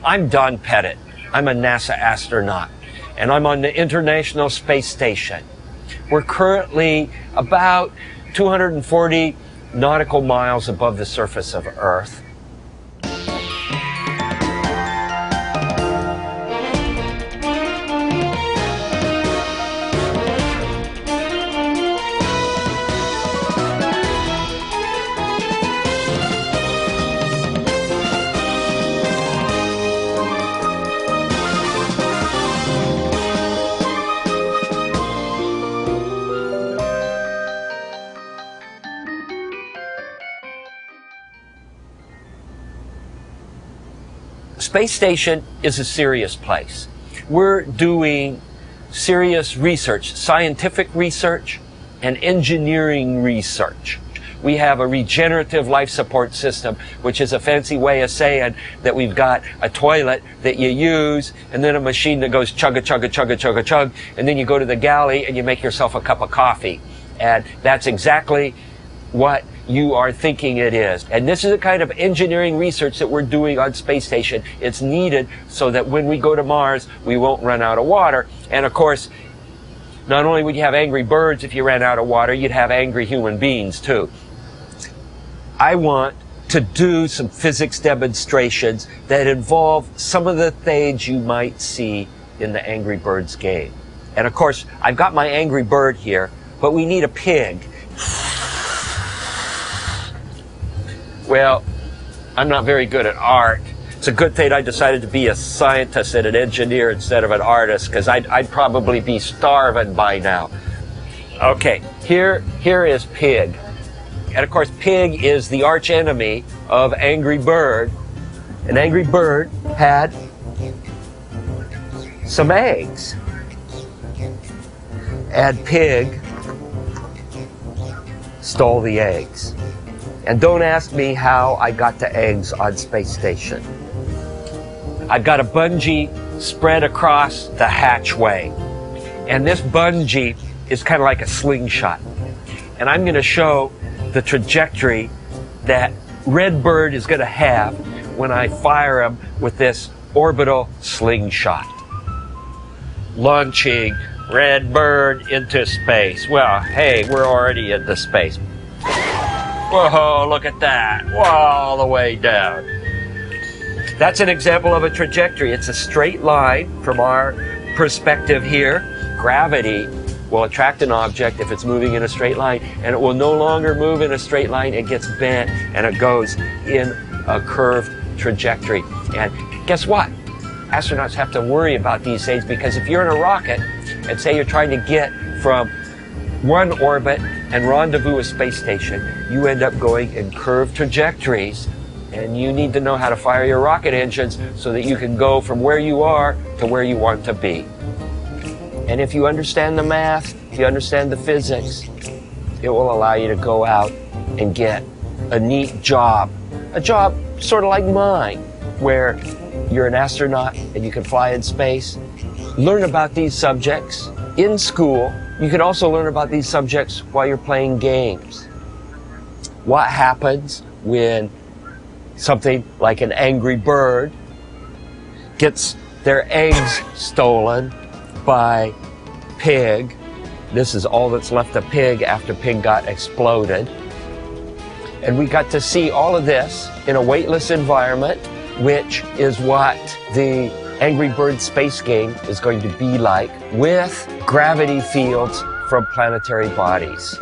I'm Don Pettit. I'm a NASA astronaut, and I'm on the International Space Station. We're currently about 240 nautical miles above the surface of Earth. Space Station is a serious place. We're doing serious research, scientific research and engineering research. We have a regenerative life support system, which is a fancy way of saying that we've got a toilet that you use and then a machine that goes chugga, chugga, chugga, chugga, chug, and then you go to the galley and you make yourself a cup of coffee. And that's exactly what you are thinking it is. And this is the kind of engineering research that we're doing on Space Station. It's needed so that when we go to Mars, we won't run out of water. And of course, not only would you have angry birds if you ran out of water, you'd have angry human beings too. I want to do some physics demonstrations that involve some of the things you might see in the Angry Birds game. And of course, I've got my Angry Bird here, but we need a pig. Well, I'm not very good at art. It's a good thing I decided to be a scientist and an engineer instead of an artist, because I'd probably be starving by now. Okay, here is Pig. And of course, Pig is the arch enemy of Angry Bird. And Angry Bird had some eggs. And Pig stole the eggs. And don't ask me how I got the eggs on Space Station. I've got a bungee spread across the hatchway. And this bungee is kind of like a slingshot. And I'm going to show the trajectory that Redbird is going to have when I fire him with this orbital slingshot. Launching Redbird into space. Well, hey, we're already into space. Whoa, look at that. Whoa, all the way down. That's an example of a trajectory. It's a straight line from our perspective here. Gravity will attract an object if it's moving in a straight line, and it will no longer move in a straight line. It gets bent and it goes in a curved trajectory. And guess what? Astronauts have to worry about these things, because if you're in a rocket and say you're trying to get from one orbit and rendezvous with Space Station, you end up going in curved trajectories, and you need to know how to fire your rocket engines so that you can go from where you are to where you want to be. And if you understand the math, if you understand the physics, it will allow you to go out and get a neat job. A job sort of like mine, where you're an astronaut and you can fly in space. Learn about these subjects in school. You can also learn about these subjects while you're playing games. What happens when something like an Angry Bird gets their eggs stolen by Pig? This is all that's left of Pig after Pig got exploded. And we got to see all of this in a weightless environment, which is what the Angry Bird space game is going to be like, with gravity fields from planetary bodies.